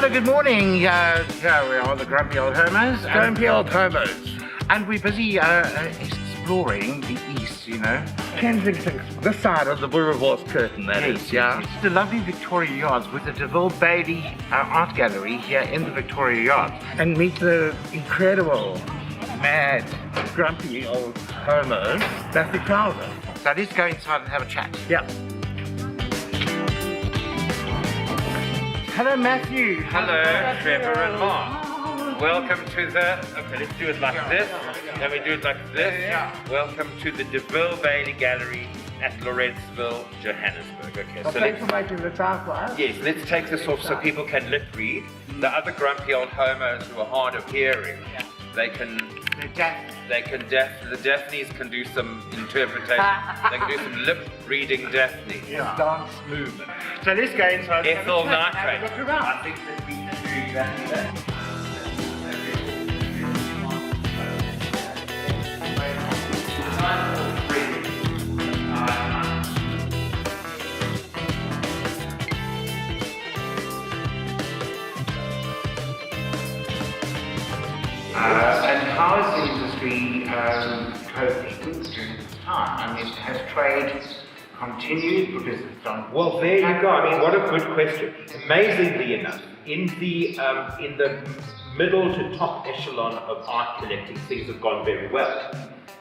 So good morning, here we are, the Grumpy Old Homos. Grumpy Old Homos. And we're busy exploring the east, you know. Kensington, this side of the Boerewors curtain, that is, yeah. It's the lovely Victoria Yards with the Daville Baillie art gallery here in the Victoria Yards. And meet the incredible, mad, grumpy old homos that we're proud of. So let's go inside and have a chat. Yeah. Hello, Matthew. Hello, Trevor and Mark. Welcome to the, okay, let's do it like this, then we do it like this. Welcome to the Daville Baillie Gallery at Lawrenceville, Johannesburg. Okay, Well, so thanks for making the time for us. yes, let's take this off so people can lip read. The other grumpy old homos who are hard of hearing, the Daphnes can do some interpretation, they can do some lip reading Daphne. Yeah. Dance movement. So let's go inside. Ethyl nitrate. Look around. I think that we can do exactly that. And how is the industry coping during this time? I mean, has trade continued because it's done? Well, there you go. I mean, what a good question. Amazingly enough, in the middle to top echelon of art collecting, things have gone very well,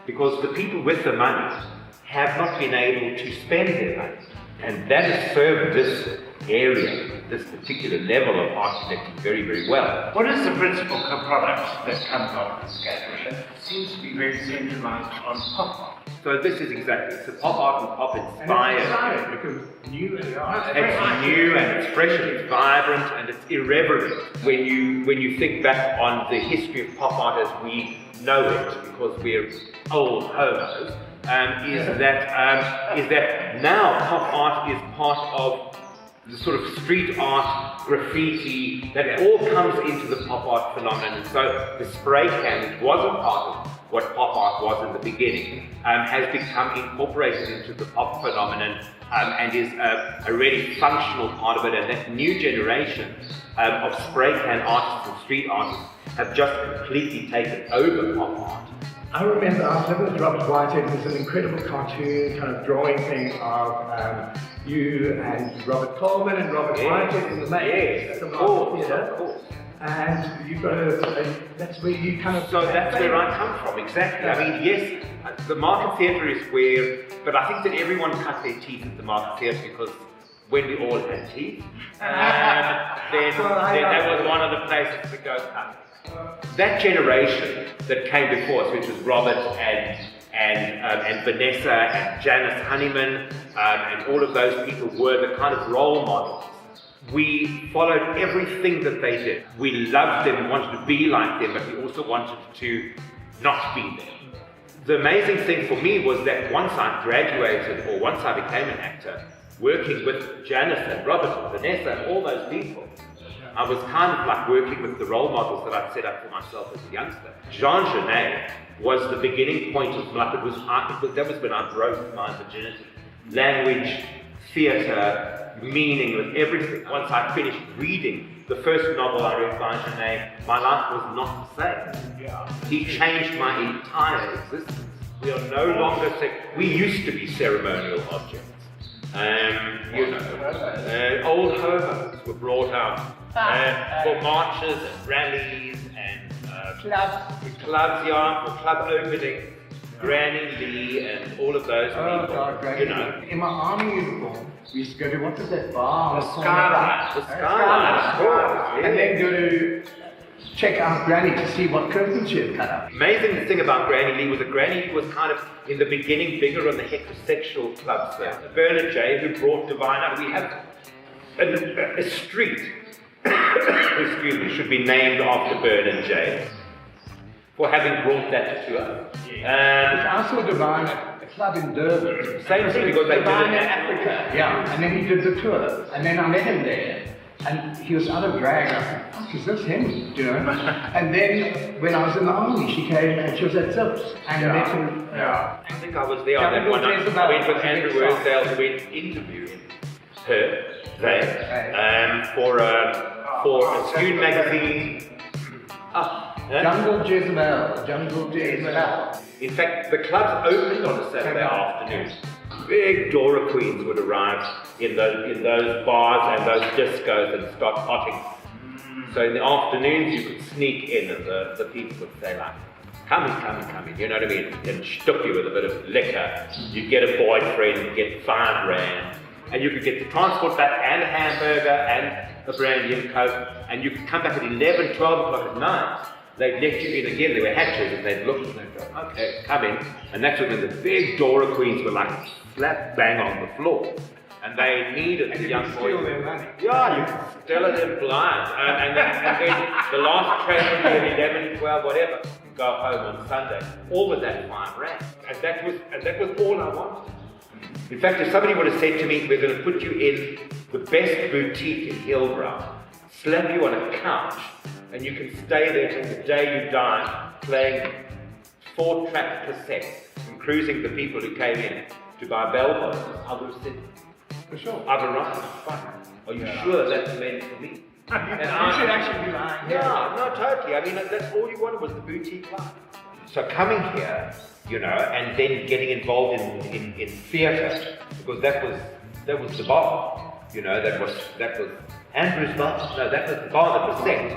because the people with the money have not been able to spend their money, and that has served this area, this particular level of art collecting very, very well. What is the principal product that comes out of this gallery? It seems to be very centralized on pop art. So this is exactly, it's a pop art and pop inspired. Because new and It's new and it's fresh and it's vibrant and it's irreverent when you think back on the history of pop art as we know it, because we're old homos, is that now pop art is part of the sort of street art, graffiti, that all comes into the pop art phenomenon. And so the spray can, which wasn't part of what pop art was in the beginning, has become incorporated into the pop phenomenon and is a really functional part of it. And that new generation of spray can artists and street artists have just completely taken over pop art. I remember I was living with Robert Whitehead. It was an incredible cartoon kind of drawing thing of you and Robert Coleman and Robert Whitehead in the maze. Yes, of course. And you've got that's where you kind of... So that's where I come from, exactly. I mean, yes, the Market Theatre is where, but I think that everyone cut their teeth at the Market Theatre because when we all had teeth, then that was one of the places to go cut. That generation that came before us, which was Robert and Vanessa and Janice Honeyman, and all of those people were the kind of role models. We followed everything that they did. We loved them, we wanted to be like them, but we also wanted to not be them. The amazing thing for me was that once I graduated, or once I became an actor, working with Janice and Robert and Vanessa and all those people, I was kind of like working with the role models that I'd set up for myself as a youngster. Jean Genet was the beginning point of like that was when I broke my virginity. Language, theatre, meaning with everything. Once I finished reading the first novel I read by Genet, my life was not the same. He changed my entire existence. We are no longer we used to be ceremonial objects. Old homos were brought out for marches and rallies and clubs, for club openings, Granny Lee and all of those people. God, you know. In my army uniform, we used to go to, what was that bar? The Skyline. The Skyline. And then go to check out Granny to see what curtains she had cut up. Amazing thing about Granny Lee was that Granny Lee was kind of, in the beginning, bigger on the heterosexual clubs. Bernard J, who brought Divine out. We have a street, excuse me, should be named after Bernard J, for having brought that to us. I saw Divine at a club in Durban. Same thing, because they did Divine it in Africa. Yeah, and then he did the tour. And then I met him there. And he was out of drag. I said, fuck, is this him? You know? And then when I was in the army, she came and she was at Zips. And I met him. I think I was there on that one night. I went with Andrew Worsdale, who went to interview him. for a student magazine. Jungle Jezebel. In fact, the clubs opened on a Saturday afternoon. Big Dora queens would arrive in those bars and those discos and start potting. So in the afternoons you could sneak in and the people would say like, come in, you know what I mean? And stuff you with a bit of liquor. You'd get a boyfriend, get £5 and you could get the transport back and a hamburger and a brandy and coke, and you could come back at 11, 12 o'clock at night. They'd let you in again, there were hatches, and they'd look and they'd go, okay, come in. And that's when the big Dora queens were like slap bang on the floor. And they needed the young boys. Steal their money. Yeah, you could steal them blind. And then the last train would be at 11, 12, whatever, and go home on Sunday. All with that £5. And that was all I wanted. In fact, if somebody would have said to me, we're going to put you in the best boutique in Hillbrow, slap you on a couch, and you can stay there till the day you die, playing 4-track cassettes and cruising the people who came in to buy bell bottles, I would have said, For sure. I've arrived. Are you sure that's meant for me? And You should actually be lying. Yeah, no, totally. I mean, that's all you wanted was the boutique life. So coming here, you know, and then getting involved in theatre, because that was the bar, you know, that was Andrew's bar. No, that was the bar that was set.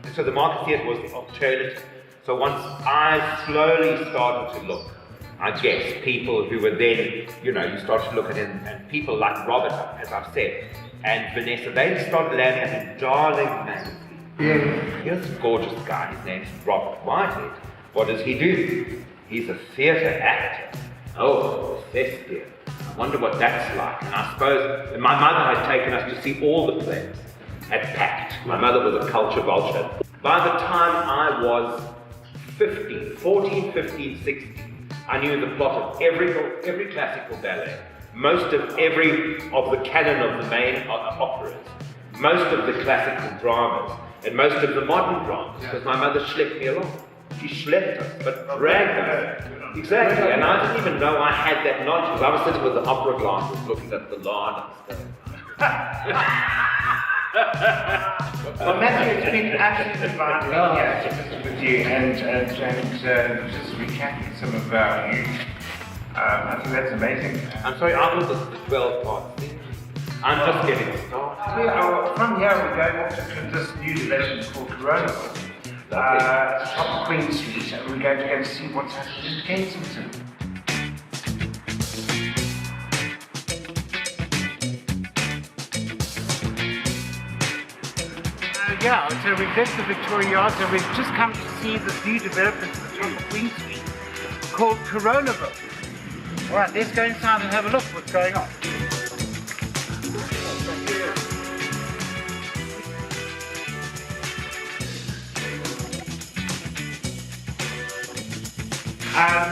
And so the Market Theatre was the alternative. So once I slowly started to look, I guess, people who were then, you know, you started to look at it, and people like Robert, as I've said, and Vanessa, they started landing at a darling magazine. Yeah. Here's a gorgeous guy, his name's Robert Whitehead. What does he do? He's a theatre actor. Oh, thespian. I wonder what that's like. And I suppose my mother had taken us to see all the plays at PACT. My mother was a culture vulture. By the time I was 14, 15, 16, I knew the plot of every classical ballet, most of every of the canon of the main operas, most of the classical dramas, and most of the modern dramas, because my mother schlepped me along. She schlepped us, but dragged us. Exactly, and I didn't even know I had that knowledge, because I was sitting with the opera glasses looking at the lawn and stuff. Well, Matthew, it's been absolutely wonderful to visit with you and just recapping some of our youth. I think that's amazing. I'm sorry, I thought this was the 12-part thing. I'm just getting started. From here, we're going off to this new development called Coronaville. Top of Queen Street, and we're going to go see what's happening in Kensington. Yeah, so we've left the Victoria Yard, and we've just come to see this new development at the top of Queen Street called Coronaville. All right, let's go inside and have a look what's going on.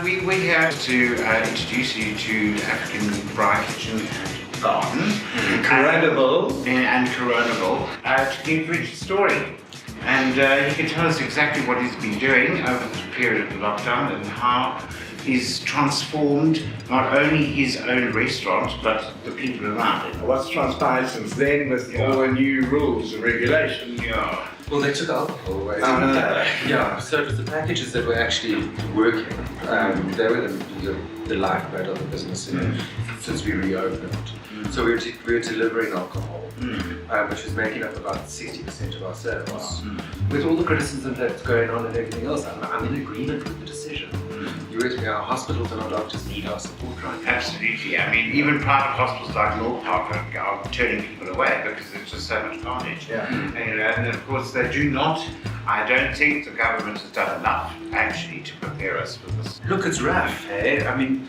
We're here to introduce you to African Braai Kitchen and Garden. Coronaville. And Coronaville, to give Rich a story. And he can tell us exactly what he's been doing over the period of the lockdown and how he's transformed not only his own restaurant, but the people around it. What's transpired since then with all the new rules and regulations? Yeah. Well, they took alcohol away. So it was the packages that were actually working. They were the lifeblood of the business since we reopened. So we were delivering alcohol, which was making up about 60% of our sales. With all the criticism that's going on and everything else, I'm in agreement with the decision. Our hospitals and our doctors need our support right now. Absolutely. I mean, even private hospitals like North Park are turning people away because there's just so much carnage. Yeah. And of course, they do not. I don't think the government has done enough actually to prepare us for this. Look, it's rough, eh? I mean,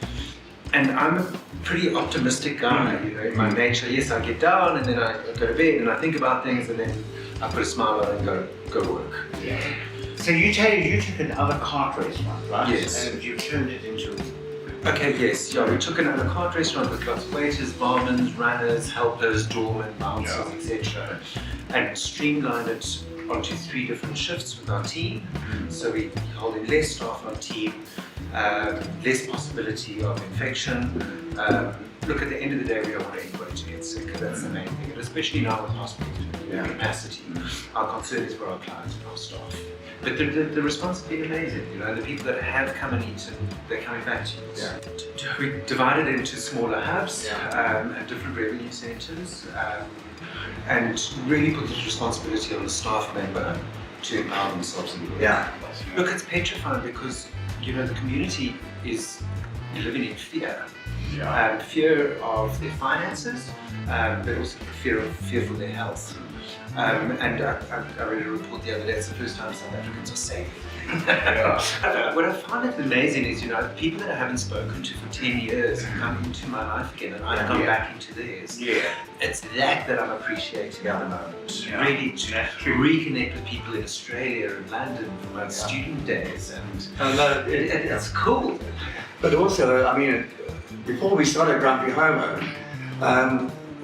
and I'm a pretty optimistic guy, you know, in my nature. Yes, I get down and then I go to bed and I think about things and then I put a smile on and go work. Yeah. So you took another cart restaurant, right? Yes. And you turned it into... Okay, yes. Yeah, we took another cart restaurant with lots of waiters, barmen, runners, helpers, doormen, bouncers, etc. And streamlined it onto 3 different shifts with our team. So we holding less staff on team, less possibility of infection. Look, at the end of the day, we don't want anybody to get sick. that's the main thing. And especially now with hospital capacity, our concern is for our clients and our staff. But the response has been amazing. You know, the people that have come and eaten, they're coming back to us. Yeah. We divided it into smaller hubs and different revenue centres, and really put this responsibility on the staff member to empower themselves in the work. Yeah. Look, it's petrifying because, you know, the community is living in fear. Fear of their finances, but also fear for their health. And I read a report the other day, it's the first time South Africans are safe. What I find it amazing is, you know, the people that I haven't spoken to for 10 years have come into my life again, and I've gone back into theirs. It's that I'm appreciating at the moment. Really to reconnect with people in Australia and London from my student days, and it's cool. But also, I mean, before we started Grumpy Homo,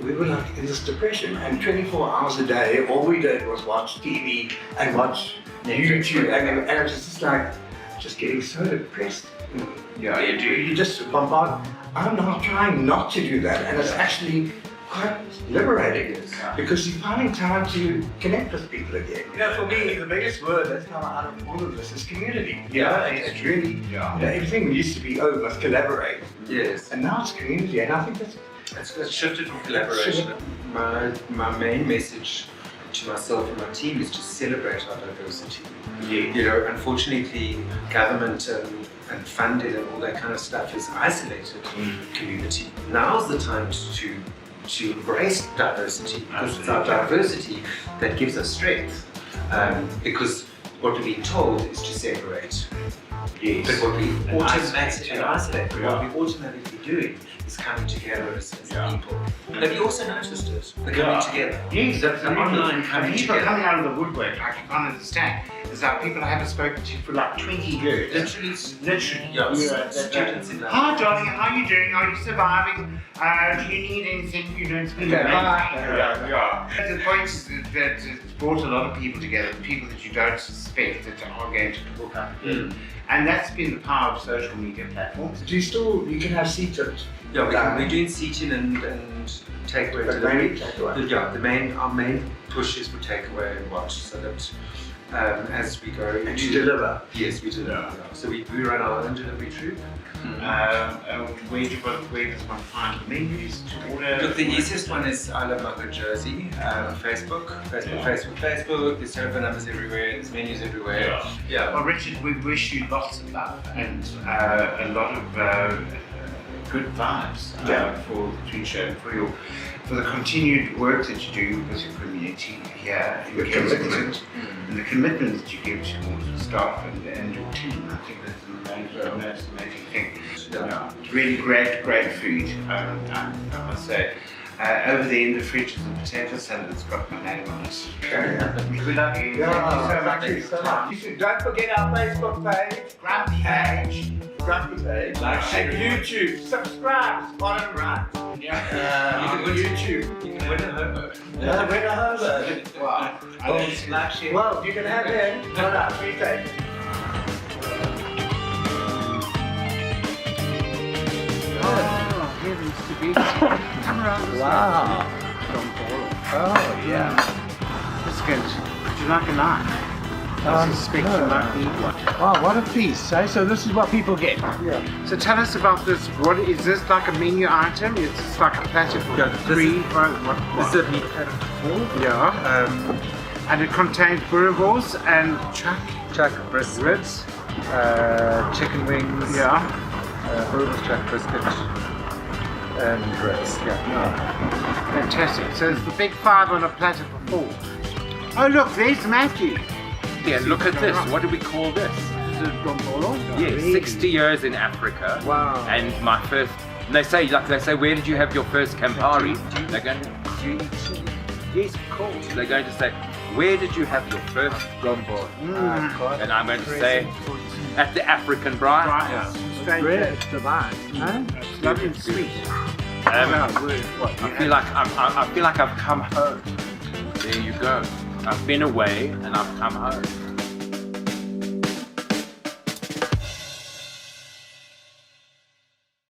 we were like in this depression, and 24 hours a day, all we did was watch TV and watch YouTube, and it was just like, just getting so depressed. You just bombard. I'm now trying not to do that, and it's actually quite liberating because you're finding time to connect with people again. You know, for me, the biggest word that's come out of all of this is community. It's really, you know, everything used to be, oh, let's collaborate. Yes. And now it's community, and I think that's it's shifted from collaboration. My main message to myself and my team is to celebrate our diversity. You know, unfortunately, government and funding and all that kind of stuff has isolated community. Now's the time to embrace diversity, because it's our diversity that gives us strength. Because what we're being told is to separate. But what we automatically isolate, what we automatically doing is coming together as people. Have you also noticed it? The coming together. Yes, the online coming people together. coming out of the woodwork, like you can't understand. There's like people I haven't spoken to for like 20 years. Literally, students in Hi darling, how are you doing? Are you surviving? Do you need anything? You don't speak The point is that it's brought a lot of people together, people that you don't suspect that are going to hook up. And that's been the power of social media platforms. Do you can have seats at we're doing seating and takeaway delivery. Our main push is for takeaway and watch, so that as we go. And you deliver? Yes, we deliver. So we run our own delivery troop. Where does one find the menus to order? Look, the easiest one is I Love My Good Jersey. Facebook. There's telephone numbers everywhere. There's menus everywhere. Well, Richard, we wish you lots of love and a lot of good vibes for the future, for the continued work that you do with your community here in Kensington, and the commitment that you give towards the staff and your team. I think that's the most amazing thing. Really great food, I must say. Over there in the fridge is a potato salad that's got my name on it. We love you. Thank you so much. Don't forget our Facebook page, Grumpy page. Like, and YouTube. Subscribe, bottom right. You can win YouTube. You can win a homo. win a homo. Wow. Well, you can have him. No, we take it. Oh, heavens to be. Come around this Wow. Oh, yeah. This goes. Would you like a knife? I suspect you might need one. Wow, what a feast, eh? So this is what people get. Yeah. So tell us about this. What is this, like a menu item? Is this like a platter for three? This is a meat platter for 4. Yeah. And it contains boerewors and chuck briskets, chicken wings, boerewors, chuck brisket, and ribs. Fantastic. So it's the big 5 on a platter for 4. Oh look, there's Matthew. Yeah, look at this. What do we call this? Is it gombolo? Yeah, 60 years in Africa. Wow. And my first, they say, where did you have your first Campari? They're going to, yes, of course. They're going to say, where did you have your first gombo? And I'm going to say, at the African Bride. It's divine. It's lovely and sweet. I feel like I've come home. There you go. I've been away and I've come home.